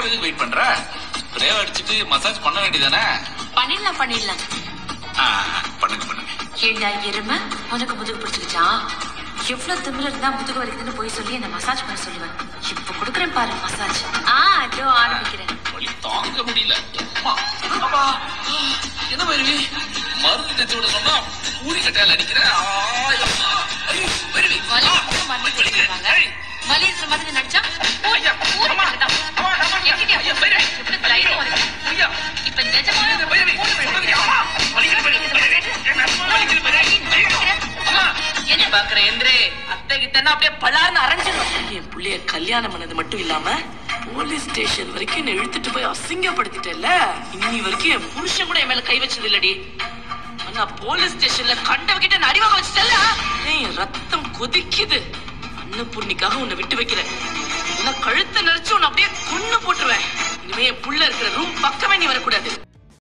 அப்புறம் எதுக்கு வெயிட் பண்ற? பிரேவ் அடிச்சுட்டு மசாஜ் பண்ண வேண்டியதானே? பண்ணிடலாம் பண்ணுங்க. ஏண்டா எருமை, உனக்கு முதுகு பிடிச்சிருச்சா? எவ்வளவு திமிரு இருந்தா முதுகு வரைக்குதுன்னு போய் சொல்லி என்ன மசாஜ் பண்ண சொல்லுவேன். இப்ப கொடுக்குறேன் பாரு மசாஜ். அதோ ஆரம்பிக்கிறேன். வலி தாங்க முடியல. அப்பா என்ன வருவி? மருந்து தேச்சு விட சொன்னா ஊறி கட்டையால் அடிக்கிறேன். வலி இருக்கிற மாதிரி நடிச்சா இப்ப என்ன பாக்குற எந்திரே? அத்தை கிட்ட அப்படியே பலார்னு அரைஞ்சிடும். என் புள்ளைய கல்யாணம் பண்ணது மட்டும் இல்லாம போலீஸ் ஸ்டேஷன் வரைக்கும் என்ன இழுத்துட்டு போய் அசிங்கப்படுத்திட்டல. இன்னி வரைக்கும் என் புருஷன் கூட என் மேல கை வச்சது இல்லடி. ஆனா போலீஸ் ஸ்டேஷன்ல கண்டவகிட்ட நான் அடிவாக வச்சுட்டல. என் ரத்தம் கொதிக்குது. அன்னபூர்ணிக்காக உன்னை விட்டு வைக்கிறேன். உன்னை கழுத்தை நெரிச்சு உன்னை அப்படியே கொன்னு போட்டுருவேன். இனிமே என் புள்ள இருக்கிற ரூம் பக்கம்